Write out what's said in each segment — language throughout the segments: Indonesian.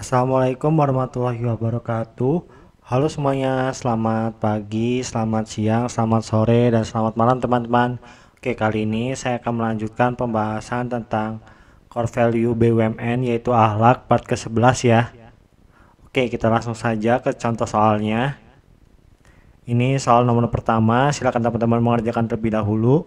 Assalamualaikum warahmatullahi wabarakatuh. Halo semuanya, selamat pagi, selamat siang, selamat sore, dan selamat malam teman-teman. Oke, kali ini saya akan melanjutkan pembahasan tentang core value BUMN yaitu akhlak part ke-11 ya. Oke, kita langsung saja ke contoh soalnya. Ini soal nomor pertama, silakan teman-teman mengerjakan terlebih dahulu.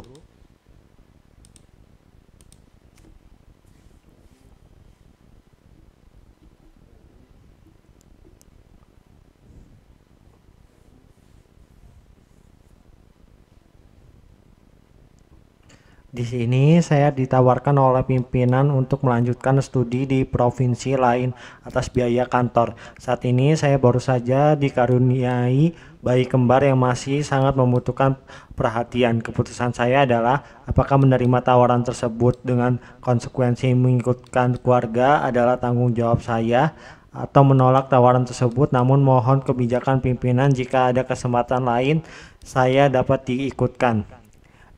Di sini saya ditawarkan oleh pimpinan untuk melanjutkan studi di provinsi lain atas biaya kantor. Saat ini saya baru saja dikaruniai bayi kembar yang masih sangat membutuhkan perhatian. Keputusan saya adalah apakah menerima tawaran tersebut dengan konsekuensi mengikutkan keluarga adalah tanggung jawab saya atau menolak tawaran tersebut, namun mohon kebijakan pimpinan jika ada kesempatan lain saya dapat diikutkan.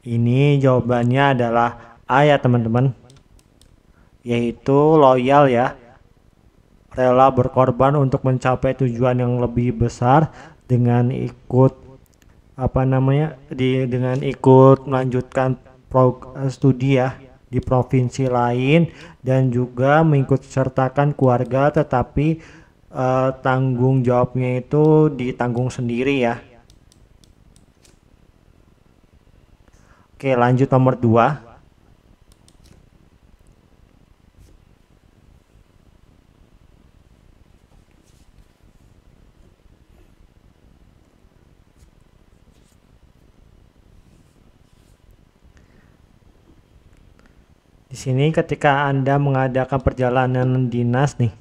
Ini jawabannya adalah A ya teman-teman, yaitu loyal ya, rela berkorban untuk mencapai tujuan yang lebih besar dengan ikut dengan ikut melanjutkan studi ya di provinsi lain dan juga mengikut sertakan keluarga, tetapi tanggung jawabnya itu ditanggung sendiri ya. Oke, lanjut nomor 2. Di sini ketika Anda mengadakan perjalanan dinas nih,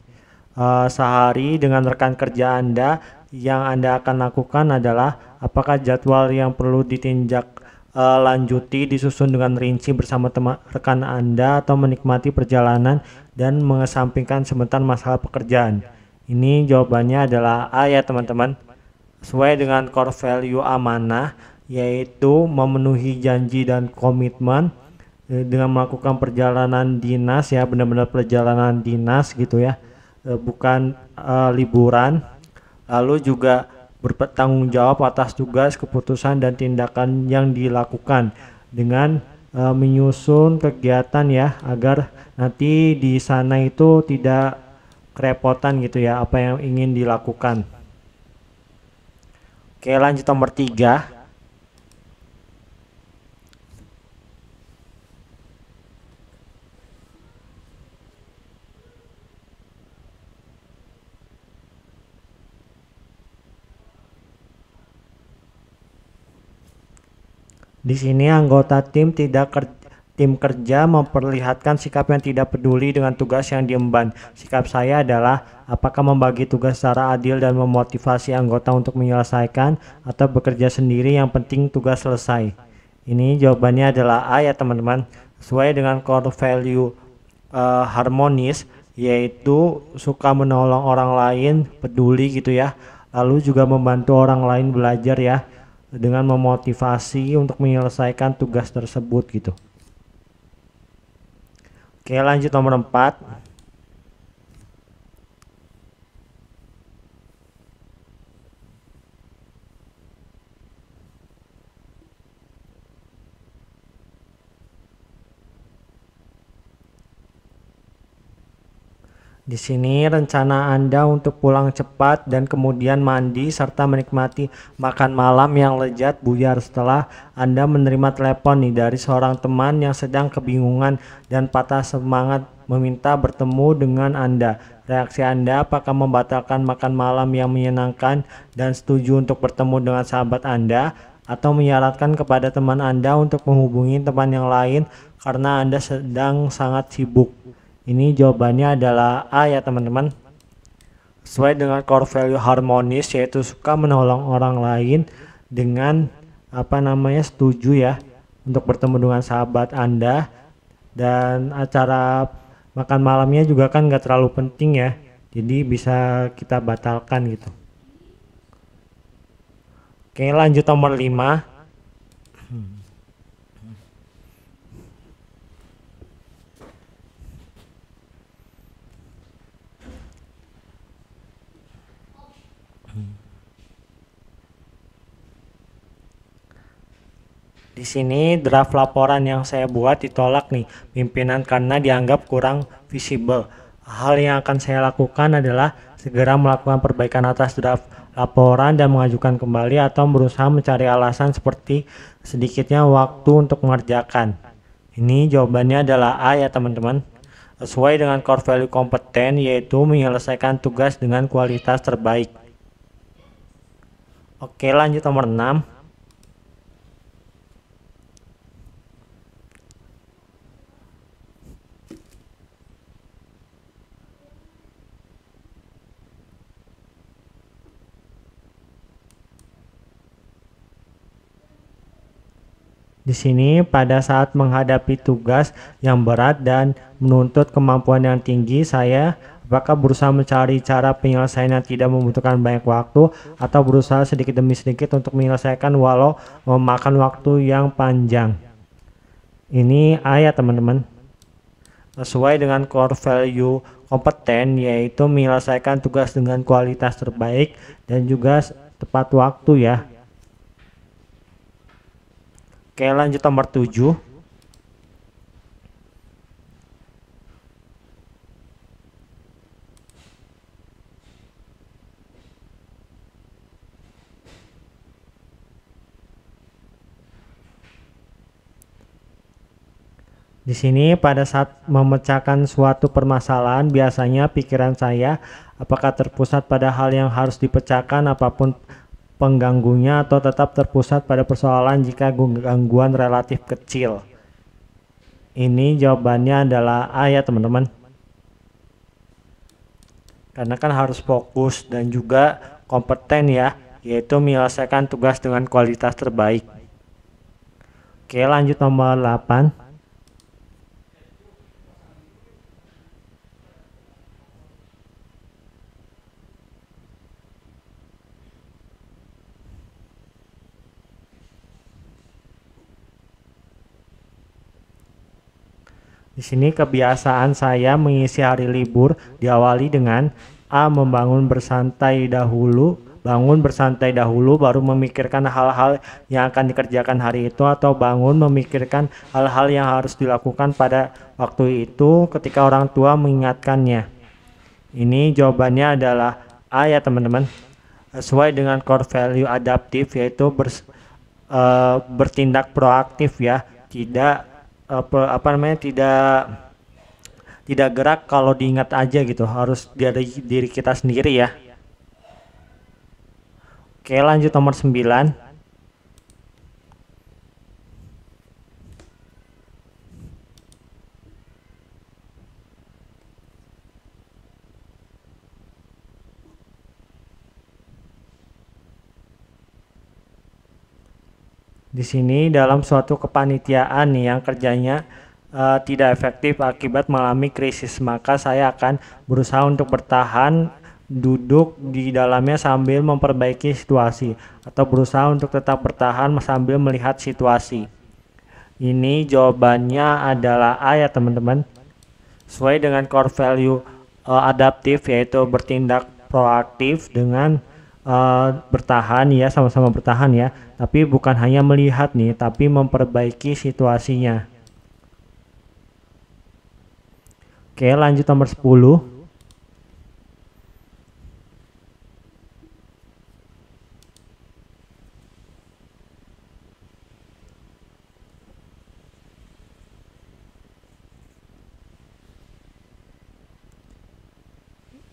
sehari dengan rekan kerja Anda, yang Anda akan lakukan adalah apakah jadwal yang perlu ditinjak lanjuti disusun dengan rinci bersama teman rekan Anda atau menikmati perjalanan dan mengesampingkan sebentar masalah pekerjaan. Ini jawabannya adalah A ya teman-teman. Sesuai dengan core value amanah, yaitu memenuhi janji dan komitmen dengan melakukan perjalanan dinas ya, benar-benar perjalanan dinas gitu ya, bukan liburan. Lalu juga bertanggung jawab atas tugas, keputusan, dan tindakan yang dilakukan dengan menyusun kegiatan ya, agar nanti di sana itu tidak kerepotan gitu ya apa yang ingin dilakukan. Oke, lanjut nomor 3. Di sini anggota tim kerja memperlihatkan sikap yang tidak peduli dengan tugas yang diemban. Sikap saya adalah apakah membagi tugas secara adil dan memotivasi anggota untuk menyelesaikan atau bekerja sendiri, yang penting tugas selesai. Ini jawabannya adalah A ya teman-teman. Sesuai dengan core value harmonis, yaitu suka menolong orang lain, peduli gitu ya. Lalu juga membantu orang lain belajar ya, dengan memotivasi untuk menyelesaikan tugas tersebut gitu. Oke, lanjut nomor 4. Di sini rencana Anda untuk pulang cepat dan kemudian mandi serta menikmati makan malam yang lezat buyar setelah Anda menerima telepon nih dari seorang teman yang sedang kebingungan dan patah semangat meminta bertemu dengan Anda. Reaksi Anda apakah membatalkan makan malam yang menyenangkan dan setuju untuk bertemu dengan sahabat Anda, atau menyarankan kepada teman Anda untuk menghubungi teman yang lain karena Anda sedang sangat sibuk? Ini jawabannya adalah A ya teman-teman. Sesuai dengan core value harmonis, yaitu suka menolong orang lain dengan setuju ya untuk bertemu dengan sahabat Anda, dan acara makan malamnya juga kan gak terlalu penting ya, jadi bisa kita batalkan gitu. Oke, lanjut nomor 5. Di sini draft laporan yang saya buat ditolak nih pimpinan karena dianggap kurang visible. Hal yang akan saya lakukan adalah segera melakukan perbaikan atas draft laporan dan mengajukan kembali atau berusaha mencari alasan seperti sedikitnya waktu untuk mengerjakan. Ini jawabannya adalah A ya teman-teman. Sesuai dengan core value kompeten yaitu menyelesaikan tugas dengan kualitas terbaik. Oke, lanjut nomor 6. Di sini pada saat menghadapi tugas yang berat dan menuntut kemampuan yang tinggi, saya apakah berusaha mencari cara penyelesaian yang tidak membutuhkan banyak waktu atau berusaha sedikit demi sedikit untuk menyelesaikan walau memakan waktu yang panjang. Ini A ya teman-teman. Sesuai dengan core value kompeten yaitu menyelesaikan tugas dengan kualitas terbaik dan juga tepat waktu ya. Oke, lanjut nomor 7. Di sini pada saat memecahkan suatu permasalahan, biasanya pikiran saya apakah terpusat pada hal yang harus dipecahkan apapun pengganggunya atau tetap terpusat pada persoalan jika gangguan relatif kecil. Ini jawabannya adalah A ya teman-teman. Karena kan harus fokus dan juga kompeten ya, yaitu menyelesaikan tugas dengan kualitas terbaik. Oke, lanjut nomor 8. Di sini kebiasaan saya mengisi hari libur diawali dengan A. Bangun bersantai dahulu baru memikirkan hal-hal yang akan dikerjakan hari itu, atau bangun memikirkan hal-hal yang harus dilakukan pada waktu itu ketika orang tua mengingatkannya. Ini jawabannya adalah A ya teman-teman. Sesuai dengan core value adaptif yaitu bertindak proaktif ya, tidak tidak gerak kalau diingat aja gitu, harus dari diri kita sendiri ya. Oke, lanjut nomor 9. Di sini dalam suatu kepanitiaan nih yang kerjanya tidak efektif akibat mengalami krisis, maka saya akan berusaha untuk bertahan duduk di dalamnya sambil memperbaiki situasi, atau berusaha untuk tetap bertahan sambil melihat situasi. Ini jawabannya adalah A ya teman-teman. Sesuai dengan core value adaptif yaitu bertindak proaktif dengan bertahan ya, sama-sama bertahan ya, tapi bukan hanya melihat nih, tapi memperbaiki situasinya. Oke, lanjut nomor 10.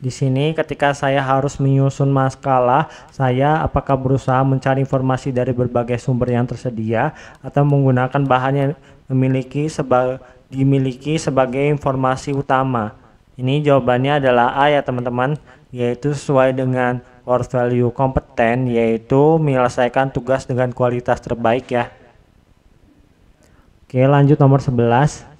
Di sini ketika saya harus menyusun makalah, saya apakah berusaha mencari informasi dari berbagai sumber yang tersedia atau menggunakan bahan yang dimiliki sebagai informasi utama. Ini jawabannya adalah A ya teman-teman, yaitu sesuai dengan core value kompeten yaitu menyelesaikan tugas dengan kualitas terbaik ya. Oke, lanjut nomor 11.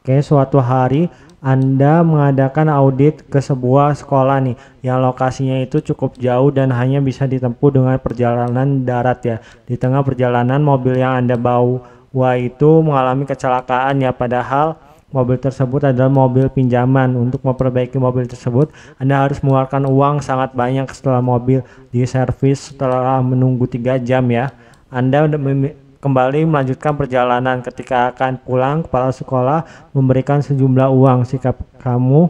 Oke, suatu hari Anda mengadakan audit ke sebuah sekolah nih yang lokasinya itu cukup jauh dan hanya bisa ditempuh dengan perjalanan darat ya. Di tengah perjalanan mobil yang Anda bawa itu mengalami kecelakaan ya, padahal mobil tersebut adalah mobil pinjaman. Untuk memperbaiki mobil tersebut, Anda harus mengeluarkan uang sangat banyak setelah mobil diservis setelah menunggu 3 jam ya. Anda kembali melanjutkan perjalanan. Ketika akan pulang, kepala sekolah memberikan sejumlah uang. Sikap kamu,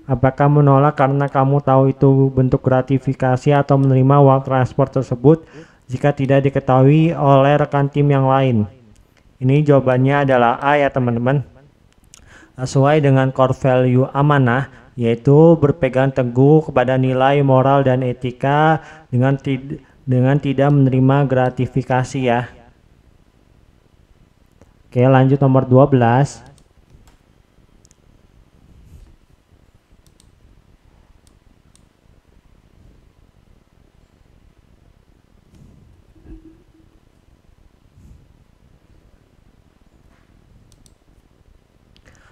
apakah menolak karena kamu tahu itu bentuk gratifikasi atau menerima uang transport tersebut jika tidak diketahui oleh rekan tim yang lain? Ini jawabannya adalah A ya teman-teman. Sesuai dengan core value amanah, yaitu berpegang teguh kepada nilai moral dan etika dengan tidak menerima gratifikasi ya. Oke, lanjut nomor 12.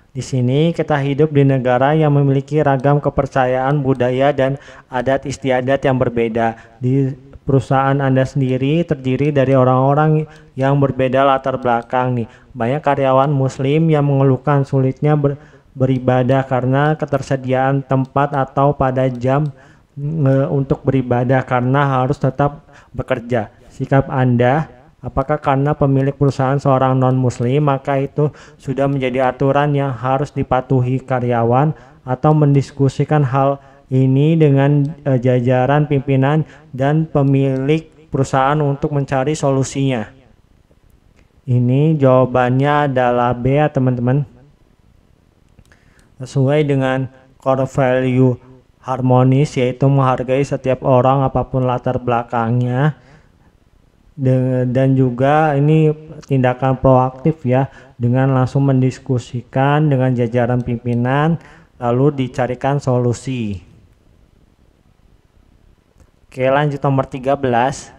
Di sini kita hidup di negara yang memiliki ragam kepercayaan, budaya, dan adat istiadat yang berbeda. Di perusahaan Anda sendiri terdiri dari orang-orang yang berbeda latar belakang nih. Banyak karyawan muslim yang mengeluhkan sulitnya beribadah karena ketersediaan tempat atau pada jam untuk beribadah karena harus tetap bekerja. Sikap Anda, apakah karena pemilik perusahaan seorang non-muslim maka itu sudah menjadi aturan yang harus dipatuhi karyawan, atau mendiskusikan hal ini dengan jajaran pimpinan dan pemilik perusahaan untuk mencari solusinya? Ini jawabannya adalah B ya teman-teman. Sesuai dengan core value harmonis, yaitu menghargai setiap orang apapun latar belakangnya, dan juga ini tindakan proaktif ya, dengan langsung mendiskusikan dengan jajaran pimpinan lalu dicarikan solusi. Oke, lanjut nomor 13.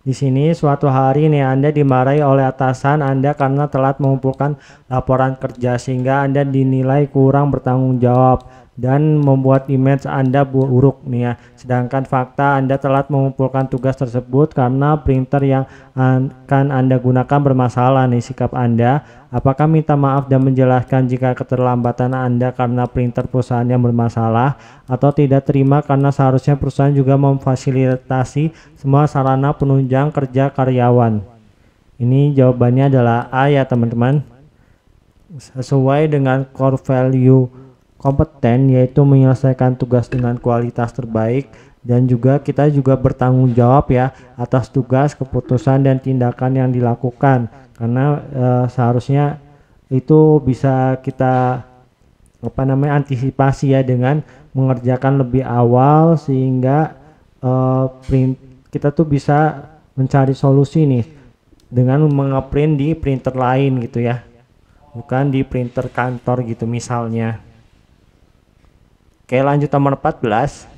Di sini suatu hari nih Anda dimarahi oleh atasan Anda karena telat mengumpulkan laporan kerja, sehingga Anda dinilai kurang bertanggung jawab dan membuat image Anda buruk nih ya. Sedangkan fakta Anda telat mengumpulkan tugas tersebut karena printer yang akan Anda gunakan bermasalah nih. Sikap Anda, apakah minta maaf dan menjelaskan jika keterlambatan Anda karena printer perusahaan yang bermasalah, atau tidak terima karena seharusnya perusahaan juga memfasilitasi semua sarana penunjang kerja karyawan? Ini jawabannya adalah A ya teman-teman. Sesuai dengan core value kompeten, yaitu menyelesaikan tugas dengan kualitas terbaik, dan juga kita juga bertanggung jawab ya atas tugas, keputusan, dan tindakan yang dilakukan, karena seharusnya itu bisa kita antisipasi ya dengan mengerjakan lebih awal, sehingga kita tuh bisa mencari solusi nih dengan mengeprint di printer lain gitu ya, bukan di printer kantor gitu misalnya. Oke, lanjut nomor 14.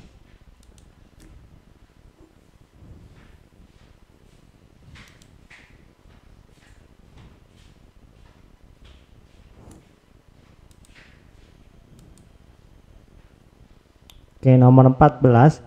Oke, nomor 14.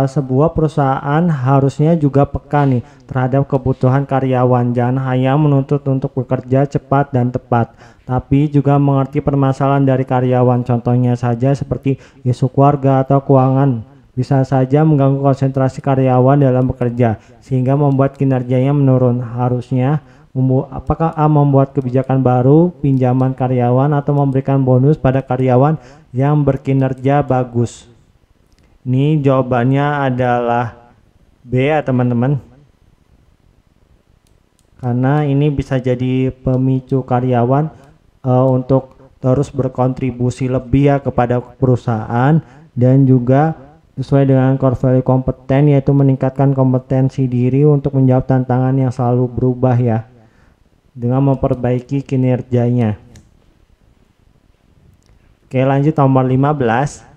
Sebuah perusahaan harusnya juga peka nih terhadap kebutuhan karyawan. Jangan hanya menuntut untuk bekerja cepat dan tepat, tapi juga mengerti permasalahan dari karyawan. Contohnya saja seperti isu keluarga atau keuangan bisa saja mengganggu konsentrasi karyawan dalam bekerja sehingga membuat kinerjanya menurun. Harusnya apakah A membuat kebijakan baru pinjaman karyawan atau memberikan bonus pada karyawan yang berkinerja bagus? Ini jawabannya adalah B ya teman-teman, karena ini bisa jadi pemicu karyawan untuk terus berkontribusi lebih ya kepada perusahaan, dan juga sesuai dengan core value kompeten, yaitu meningkatkan kompetensi diri untuk menjawab tantangan yang selalu berubah ya, dengan memperbaiki kinerjanya. Oke, lanjut nomor 15.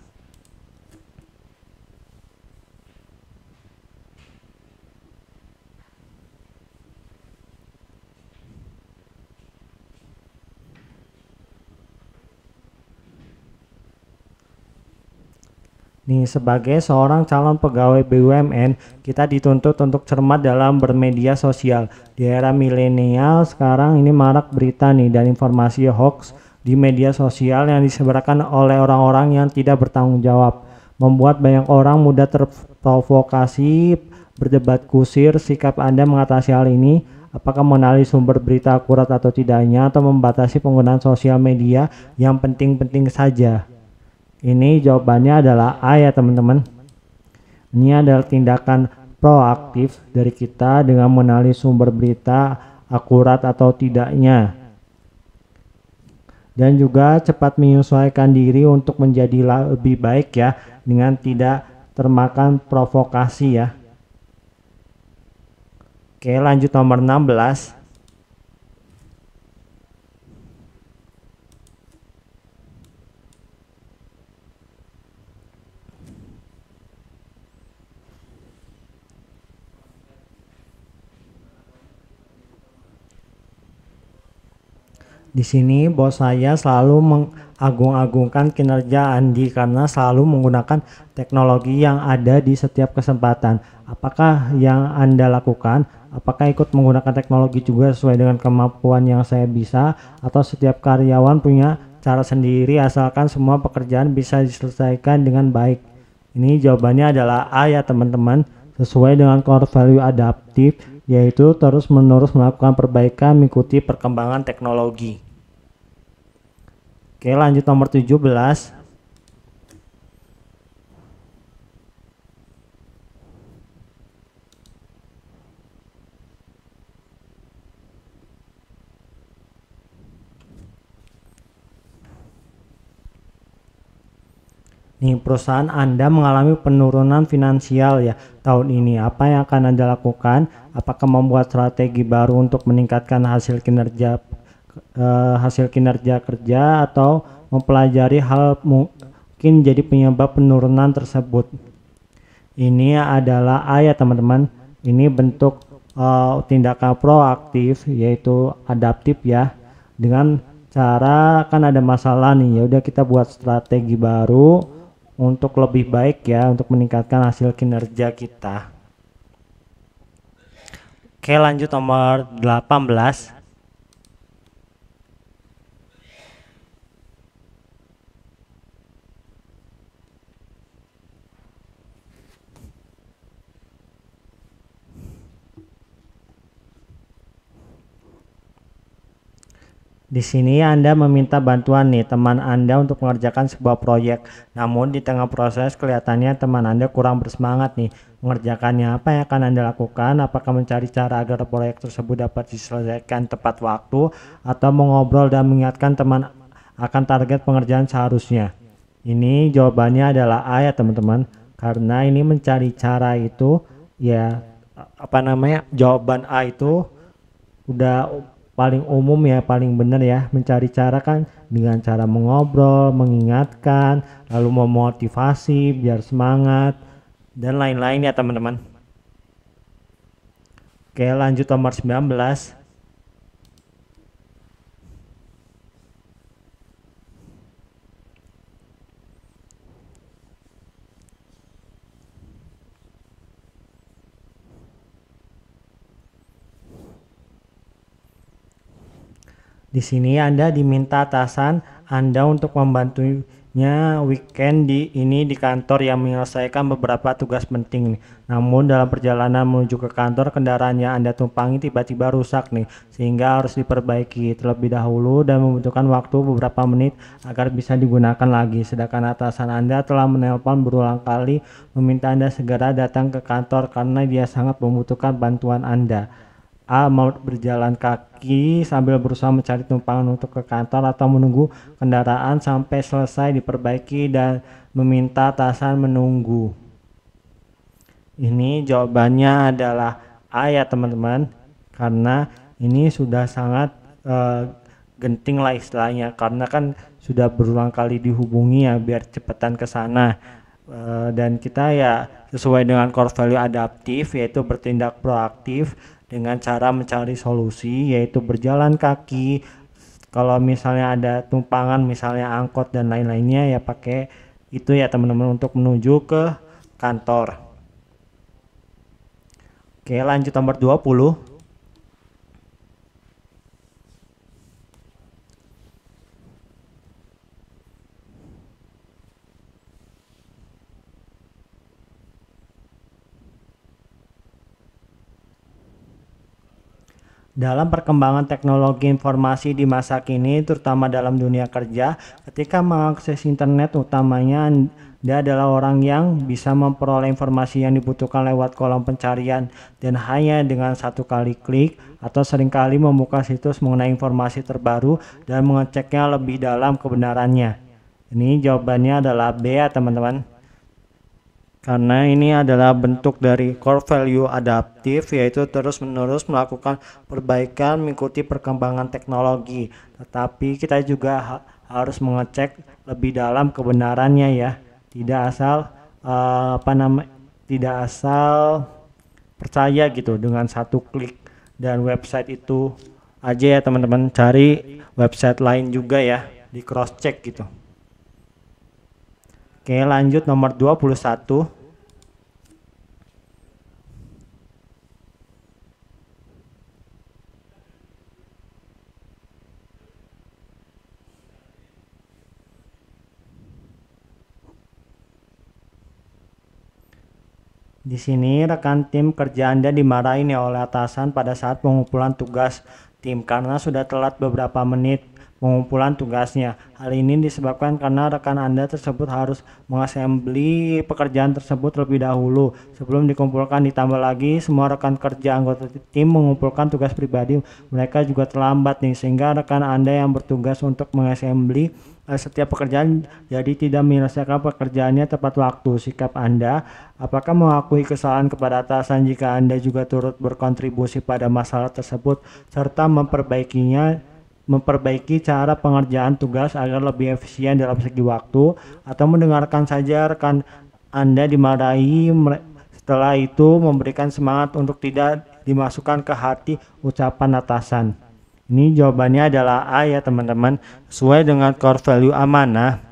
Nih, sebagai seorang calon pegawai BUMN, kita dituntut untuk cermat dalam bermedia sosial. Di era milenial sekarang ini marak berita nih dan informasi hoax di media sosial yang disebarkan oleh orang-orang yang tidak bertanggung jawab, membuat banyak orang mudah terprovokasi. Berdebat kusir, sikap Anda mengatasi hal ini, apakah mengenali sumber berita akurat atau tidaknya, atau membatasi penggunaan sosial media yang penting-penting saja? Ini jawabannya adalah A ya teman-teman. Ini adalah tindakan proaktif dari kita dengan mengenali sumber berita akurat atau tidaknya. Dan juga cepat menyesuaikan diri untuk menjadi lebih baik ya, dengan tidak termakan provokasi ya. Oke, lanjut nomor 16. Di sini bos saya selalu mengagung-agungkan kinerja Andi karena selalu menggunakan teknologi yang ada di setiap kesempatan. Apakah yang Anda lakukan? Apakah ikut menggunakan teknologi juga sesuai dengan kemampuan yang saya bisa, atau setiap karyawan punya cara sendiri asalkan semua pekerjaan bisa diselesaikan dengan baik? Ini jawabannya adalah A ya teman-teman, sesuai dengan core value adaptif, yaitu terus-menerus melakukan perbaikan mengikuti perkembangan teknologi. Oke, lanjut nomor 17. Nih, perusahaan Anda mengalami penurunan finansial ya tahun ini. Apa yang akan Anda lakukan? Apakah membuat strategi baru untuk meningkatkan hasil kinerja kerja, atau mempelajari hal mungkin jadi penyebab penurunan tersebut? Ini adalah A ya teman-teman. Ini bentuk tindakan proaktif yaitu adaptif ya. Dengan cara kan ada masalah nih, ya udah kita buat strategi baru untuk lebih baik ya, untuk meningkatkan hasil kinerja kita. Oke, lanjut nomor 18. Di sini Anda meminta bantuan nih teman Anda untuk mengerjakan sebuah proyek. Namun di tengah proses kelihatannya teman Anda kurang bersemangat nih mengerjakannya. Apa yang akan Anda lakukan? Apakah mencari cara agar proyek tersebut dapat diselesaikan tepat waktu, atau mengobrol dan mengingatkan teman akan target pengerjaan seharusnya? Ini jawabannya adalah A ya teman-teman. Karena ini mencari cara itu ya, jawaban A itu udah paling umum ya, paling benar ya. Mencari cara kan dengan cara mengobrol, mengingatkan, lalu memotivasi biar semangat dan lain-lain ya teman-teman. Oke, lanjut nomor 19. Di sini Anda diminta atasan Anda untuk membantunya weekend di kantor yang menyelesaikan beberapa tugas penting nih. Namun dalam perjalanan menuju ke kantor, kendaraan yang Anda tumpangi tiba-tiba rusak nih, sehingga harus diperbaiki terlebih dahulu dan membutuhkan waktu beberapa menit agar bisa digunakan lagi. Sedangkan atasan Anda telah menelpon berulang kali meminta Anda segera datang ke kantor karena dia sangat membutuhkan bantuan Anda. A. Mau berjalan kaki sambil berusaha mencari tumpangan untuk ke kantor, atau menunggu kendaraan sampai selesai diperbaiki dan meminta atasan menunggu? Ini jawabannya adalah A ya teman-teman, karena ini sudah sangat genting lah istilahnya, karena kan sudah berulang kali dihubungi ya biar cepetan ke sana. Dan kita ya sesuai dengan core value adaptif, yaitu bertindak proaktif dengan cara mencari solusi, yaitu berjalan kaki. Kalau misalnya ada tumpangan, misalnya angkot dan lain-lainnya, ya pakai itu ya teman-teman untuk menuju ke kantor. Oke, lanjut nomor 20. Dalam perkembangan teknologi informasi di masa kini, terutama dalam dunia kerja, ketika mengakses internet, utamanya Anda adalah orang yang bisa memperoleh informasi yang dibutuhkan lewat kolom pencarian dan hanya dengan satu kali klik atau seringkali membuka situs mengenai informasi terbaru dan mengeceknya lebih dalam kebenarannya. Ini jawabannya adalah B ya teman-teman. Karena ini adalah bentuk dari core value adaptif, yaitu terus-menerus melakukan perbaikan mengikuti perkembangan teknologi. Tetapi kita juga harus mengecek lebih dalam kebenarannya ya. Tidak asal tidak asal percaya gitu dengan satu klik dan website itu aja ya teman-teman. Cari website lain juga ya, di cross check gitu. Oke, lanjut nomor 21. Di sini rekan tim kerja Anda dimarahin ya oleh atasan pada saat pengumpulan tugas tim karena sudah telat beberapa menit pengumpulan tugasnya. Hal ini disebabkan karena rekan Anda tersebut harus mengassembly pekerjaan tersebut terlebih dahulu sebelum dikumpulkan. Ditambah lagi semua rekan kerja anggota tim mengumpulkan tugas pribadi mereka juga terlambat nih, sehingga rekan Anda yang bertugas untuk mengassembly setiap pekerjaan jadi tidak menyelesaikan pekerjaannya tepat waktu. Sikap Anda, apakah mengakui kesalahan kepada atasan jika Anda juga turut berkontribusi pada masalah tersebut serta memperbaiki cara pengerjaan tugas agar lebih efisien dalam segi waktu, atau mendengarkan saja rekan Anda dimarahi setelah itu memberikan semangat untuk tidak dimasukkan ke hati ucapan atasan? Ini jawabannya adalah A ya teman-teman, sesuai dengan core value amanah,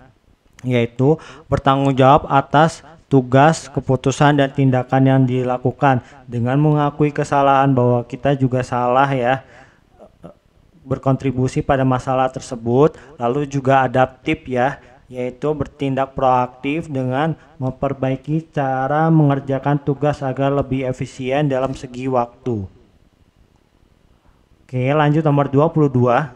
yaitu bertanggung jawab atas tugas, keputusan, dan tindakan yang dilakukan dengan mengakui kesalahan bahwa kita juga salah ya, berkontribusi pada masalah tersebut. Lalu juga adaptif ya, yaitu bertindak proaktif dengan memperbaiki cara mengerjakan tugas agar lebih efisien dalam segi waktu. Oke, lanjut nomor 22.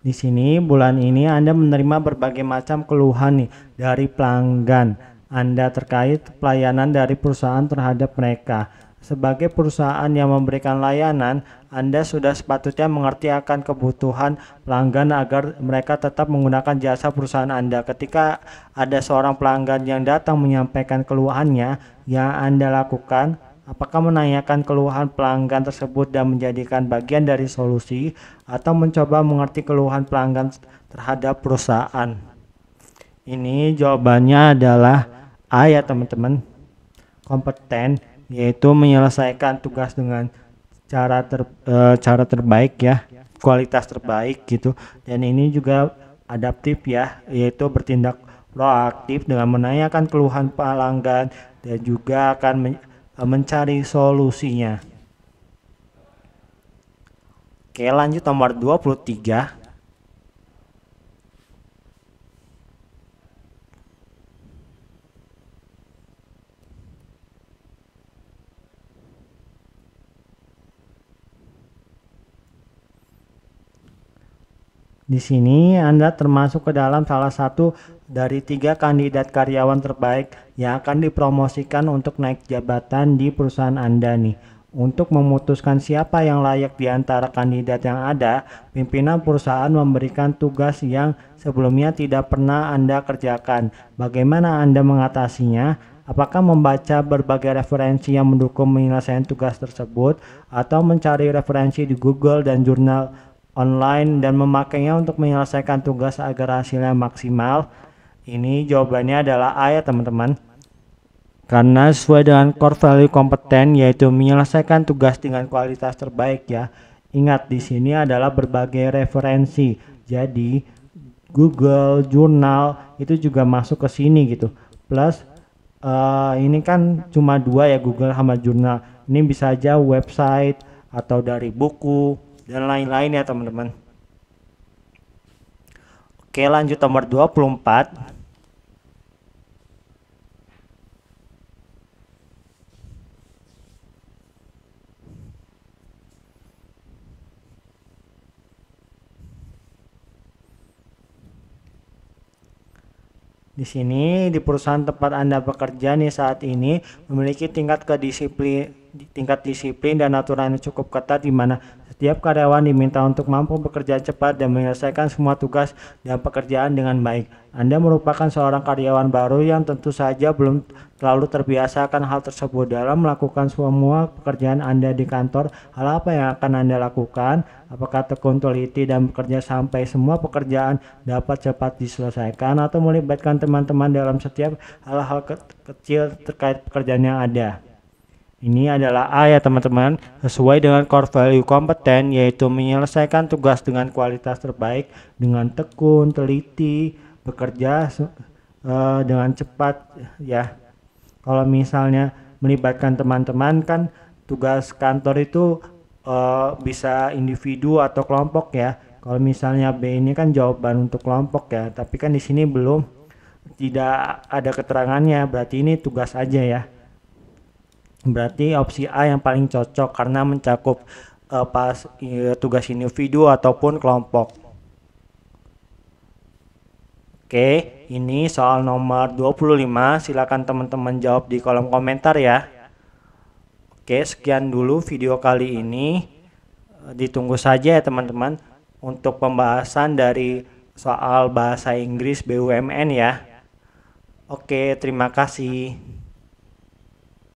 Di sini bulan ini Anda menerima berbagai macam keluhan nih dari pelanggan Anda terkait pelayanan dari perusahaan terhadap mereka. Sebagai perusahaan yang memberikan layanan, Anda sudah sepatutnya mengerti akan kebutuhan pelanggan agar mereka tetap menggunakan jasa perusahaan Anda. Ketika ada seorang pelanggan yang datang menyampaikan keluhannya, yang Anda lakukan, apakah menanyakan keluhan pelanggan tersebut dan menjadikan bagian dari solusi, atau mencoba mengerti keluhan pelanggan terhadap perusahaan? Ini jawabannya adalah A ya teman-teman, kompeten, yaitu menyelesaikan tugas dengan cara terbaik ya, kualitas terbaik gitu. Dan ini juga adaptif ya, yaitu bertindak proaktif dengan menanyakan keluhan pelanggan dan juga akan mencari solusinya. Oke, lanjut nomor 23. Di sini Anda termasuk ke dalam salah satu dari 3 kandidat karyawan terbaik yang akan dipromosikan untuk naik jabatan di perusahaan Anda nih. Untuk memutuskan siapa yang layak di antara kandidat yang ada, pimpinan perusahaan memberikan tugas yang sebelumnya tidak pernah Anda kerjakan. Bagaimana Anda mengatasinya? Apakah membaca berbagai referensi yang mendukung penyelesaian tugas tersebut, atau mencari referensi di Google dan jurnal online dan memakainya untuk menyelesaikan tugas agar hasilnya maksimal? Ini jawabannya adalah A ya teman-teman. Karena sesuai dengan core value kompeten, yaitu menyelesaikan tugas dengan kualitas terbaik ya. Ingat di sini adalah berbagai referensi. Jadi Google, jurnal itu juga masuk ke sini gitu. Plus ini kan cuma dua ya, Google sama jurnal. Ini bisa aja website atau dari buku dan lain-lain ya teman-teman. Oke, lanjut nomor 24. Di sini di perusahaan tempat Anda bekerja nih saat ini memiliki tingkat disiplin dan aturan yang cukup ketat di mana setiap karyawan diminta untuk mampu bekerja cepat dan menyelesaikan semua tugas dan pekerjaan dengan baik. Anda merupakan seorang karyawan baru yang tentu saja belum terlalu terbiasa akan hal tersebut. Dalam melakukan semua pekerjaan Anda di kantor, hal apa yang akan Anda lakukan? Apakah tekun teliti dan bekerja sampai semua pekerjaan dapat cepat diselesaikan, atau melibatkan teman-teman dalam setiap hal-hal kecil terkait pekerjaan yang ada? Ini adalah A ya teman-teman, sesuai dengan core value kompeten, yaitu menyelesaikan tugas dengan kualitas terbaik, dengan tekun, teliti, bekerja dengan cepat ya. Kalau misalnya melibatkan teman-teman kan tugas kantor itu bisa individu atau kelompok ya. Kalau misalnya B ini kan jawaban untuk kelompok ya, tapi kan di sini belum, tidak ada keterangannya, berarti ini tugas aja ya. Berarti opsi A yang paling cocok karena mencakup tugas individu ataupun kelompok. Oke, ini soal nomor 25, silakan teman-teman jawab di kolom komentar ya. Oke, sekian dulu video kali ini. Ditunggu saja ya teman-teman untuk pembahasan dari soal bahasa Inggris BUMN ya. Oke, terima kasih.